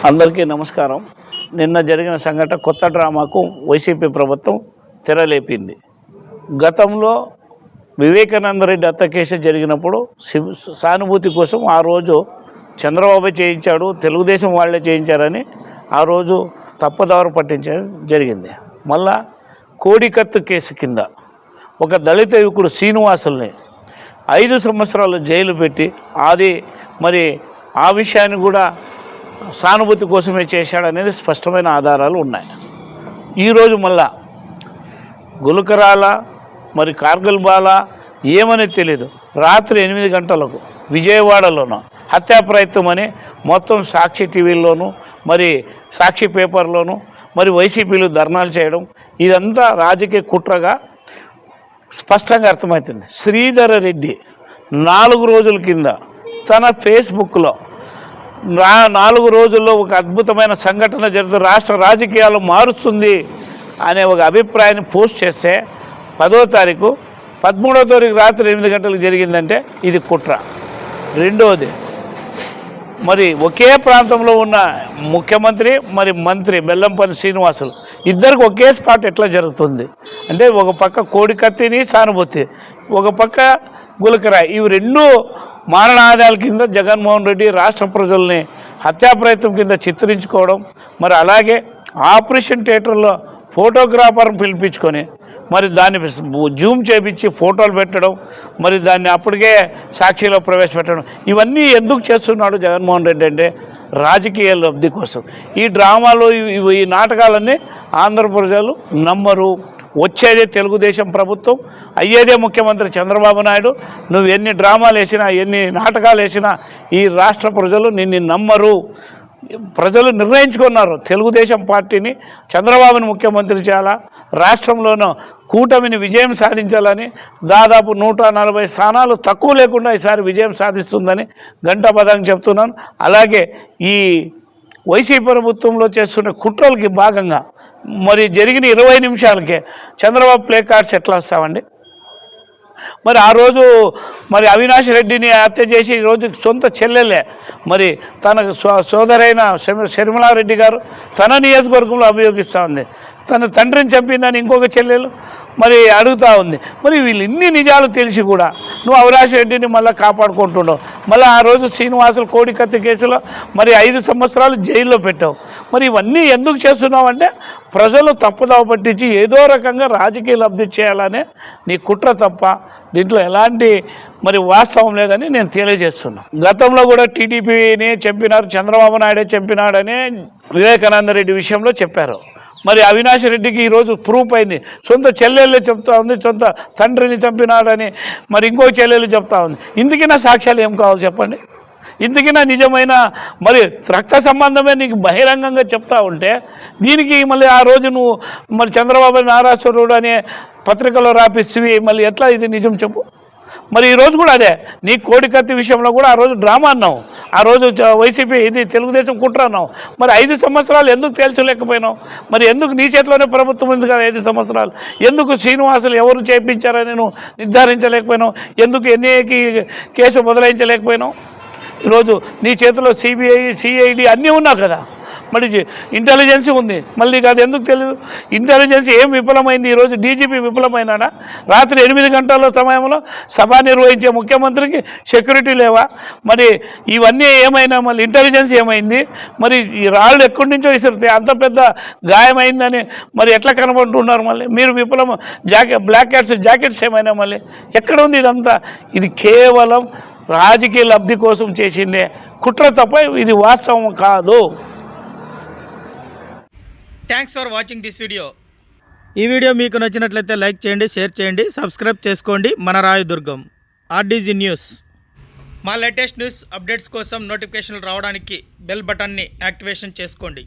అందరికీ నమస్కారం. నిన్న జరిగిన సంఘటన కొత్త డ్రామాకు వైసీపీ ప్రభుత్వం తెరలేపింది. గతంలో వివేకానంద రెడ్డి హత్య కేసు జరిగినప్పుడు సానుభూతి కోసం ఆ రోజు చంద్రబాబు చేయించాడు, తెలుగుదేశం వాళ్ళే చేయించారని ఆ రోజు తప్పుదారు పట్టించడం జరిగింది. మళ్ళా కోడికత్తు కేసు కింద ఒక దళిత యువకుడు శ్రీనివాసుల్ని 5 సంవత్సరాలు జైలు పెట్టి అది మరి ఆ విషయాన్ని కూడా సానుభూతి కోసమే చేశాడనేది స్పష్టమైన ఆధారాలు ఉన్నాయి. ఈరోజు మళ్ళా గులకరాల మరి కార్గిల్ బాల ఏమని తెలియదు, రాత్రి 8 గంటలకు విజయవాడలోనూ హత్యా ప్రయత్నం అని మొత్తం సాక్షి టీవీల్లోనూ మరి సాక్షి పేపర్లోనూ మరి వైసీపీలు ధర్నాలు చేయడం ఇదంతా రాజకీయ కుట్రగా స్పష్టంగా అర్థమవుతుంది. శ్రీధర్ రెడ్డి 4 రోజుల కింద తన ఫేస్బుక్లో 4 రోజుల్లో ఒక అద్భుతమైన సంఘటన జరుగుతుంది, రాష్ట్ర రాజకీయాలు మారుస్తుంది అనే ఒక అభిప్రాయాన్ని పోస్ట్ చేస్తే 10వ తారీఖు 13వ తారీఖు రాత్రి 8 గంటలకు జరిగిందంటే ఇది కుట్ర. రెండవది మరి ఒకే ప్రాంతంలో ఉన్న ముఖ్యమంత్రి మరి మంత్రి బెల్లంపల్లి శ్రీనివాసులు ఇద్దరికి ఒకే స్పాట్ ఎట్లా జరుగుతుంది అంటే ఒక పక్క కోడికత్తిని సానుభూతి, ఒక పక్క గులకరాయి, ఇవి రెండు మారణాదాల కింద జగన్మోహన్ రెడ్డి రాష్ట్ర ప్రజల్ని హత్యా ప్రయత్నం కింద చిత్రించుకోవడం, మరి అలాగే ఆపరేషన్ థియేటర్లో ఫోటోగ్రాఫర్ని పిలిపించుకొని మరి దాన్ని జూమ్ చేపించి ఫోటోలు పెట్టడం, మరి దాన్ని అప్పటికే సాక్షిలో ప్రవేశపెట్టడం, ఇవన్నీ ఎందుకు చేస్తున్నాడు జగన్మోహన్ రెడ్డి అంటే రాజకీయ లబ్ధి కోసం. ఈ డ్రామాలు ఈ నాటకాలన్నీ ఆంధ్ర ప్రజలు నమ్మరు. వచ్చేదే తెలుగుదేశం ప్రభుత్వం, అయ్యేదే ముఖ్యమంత్రి చంద్రబాబు నాయుడు. నువ్వు ఎన్ని డ్రామాలు వేసినా ఎన్ని నాటకాలు వేసినా ఈ రాష్ట్ర ప్రజలు నిన్ను నమ్మరు. ప్రజలు నిర్ణయించుకున్నారు తెలుగుదేశం పార్టీని చంద్రబాబుని ముఖ్యమంత్రి చేయాలా, రాష్ట్రంలోనూ కూటమిని విజయం సాధించాలని. దాదాపు 140 స్థానాలు తక్కువ లేకుండా ఈసారి విజయం సాధిస్తుందని గంటాపదంగా చెప్తున్నాను. అలాగే ఈ వైసీపీ ప్రభుత్వంలో చేస్తున్న కుట్రలకి భాగంగా మరి జరిగిన 20 నిమిషాలకే చంద్రబాబు ప్లే కార్డ్స్ ఎట్లా వస్తామండి? మరి ఆ రోజు మరి అవినాష్ రెడ్డిని హత్య చేసి ఈరోజు సొంత చెల్లెలే మరి తన సోదరైన షర్మిలారెడ్డి గారు తన నియోజకవర్గంలో అభియోగిస్తూ ఉంది. తన తండ్రిని చంపిందని ఇంకొక చెల్లెలు మరి అడుగుతూ ఉంది. మరి వీళ్ళు ఇన్ని నిజాలు తెలిసి కూడా నువ్వు అవినాష్ రెడ్డిని మళ్ళీ కాపాడుకుంటున్నావు. మళ్ళీ ఆ రోజు శ్రీనివాసులు కోడికత్తి కేసులో మరి 5 సంవత్సరాలు జైల్లో పెట్టావు. మరి ఇవన్నీ ఎందుకు చేస్తున్నావు అంటే ప్రజలు తప్పుదవ పట్టించి ఏదో రకంగా రాజకీయ లబ్ధి చేయాలనే నీ కుట్ర తప్ప దీంట్లో ఎలాంటి మరి వాస్తవం లేదని నేను తెలియజేస్తున్నాను. గతంలో కూడా టీడీపీని చంపినారు, చంద్రబాబు నాయుడే చంపినాడని వివేకానంద రెడ్డి విషయంలో చెప్పారు. మరి అవినాష్ రెడ్డికి ఈరోజు ప్రూఫ్ అయింది, సొంత చెల్లెళ్ళు చెప్తా ఉంది, సొంత తండ్రిని చంపినాడని మరి ఇంకో చెల్లెళ్ళు చెప్తా ఉంది. ఇందుకైనా సాక్ష్యాలు ఏం కావాలి చెప్పండి? ఇందుకైనా నిజమైన మరి రక్త సంబంధమే నీకు బహిరంగంగా చెప్తా ఉంటే దీనికి మళ్ళీ ఆ రోజు నువ్వు మరి చంద్రబాబు నారాసురుడు అనే పత్రికలో రాపిస్తవి మళ్ళీ ఎట్లా ఇది నిజం చెప్పు? మరి ఈరోజు కూడా అదే నీ కోడికత్తి విషయంలో కూడా ఆ రోజు డ్రామా అన్నావు, ఆ రోజు వైసీపీ ఇది తెలుగుదేశం కుట్ర అన్నావు. మరి 5 సంవత్సరాలు ఎందుకు తేల్చలేకపోయినావు? మరి ఎందుకు నీ చేతిలోనే ప్రభుత్వం ఉంది కదా 5 సంవత్సరాలు? ఎందుకు శ్రీనివాసులు ఎవరు చేయించారని నువ్వు నిర్ధారించలేకపోయినావు? ఎందుకు ఎన్ఐఏకి కేసు బదలాయించలేకపోయినావు? ఈరోజు నీ చేతిలో సిబిఐ సిఐడి అన్నీ ఉన్నావు కదా, మరి ఇంటెలిజెన్స్ ఉంది, మళ్ళీ కాదు ఎందుకు తెలియదు? ఇంటెలిజెన్స్ ఏం విఫలమైంది? ఈరోజు డీజీపీ విఫలమైనాడా? రాత్రి 8 గంటల సమయంలో సభ నిర్వహించే ముఖ్యమంత్రికి సెక్యూరిటీ లేవా? మరి ఇవన్నీ ఏమైనా మళ్ళీ ఇంటెలిజెన్స్ ఏమైంది? మరి ఈ రాళ్ళు ఎక్కడి నుంచో విసిరితే అంత పెద్ద గాయమైందని మరి ఎట్లా కనబడుతున్నారు? మళ్ళీ మీరు విఫలం బ్లాక్ క్యాట్స్ జాకెట్స్ ఏమైనా మళ్ళీ ఎక్కడ ఉంది ఇదంతా? ఇది కేవలం రాజకీయ లబ్ధి కోసం చేసిందే కుట్ర తప్ప ఇది వాస్తవం కాదు. Thanks for watching this video. ఈ వీడియో మీకు నచ్చినట్లయితే లైక్ చేయండి, షేర్ చేయండి, సబ్స్క్రైబ్ చేసుకోండి. మన రాయదుర్గం ఆర్డీజీ న్యూస్. మా లేటెస్ట్ న్యూస్ అప్డేట్స్ కోసం నోటిఫికేషన్లు రావడానికి బెల్ బటన్ని యాక్టివేషన్ చేసుకోండి.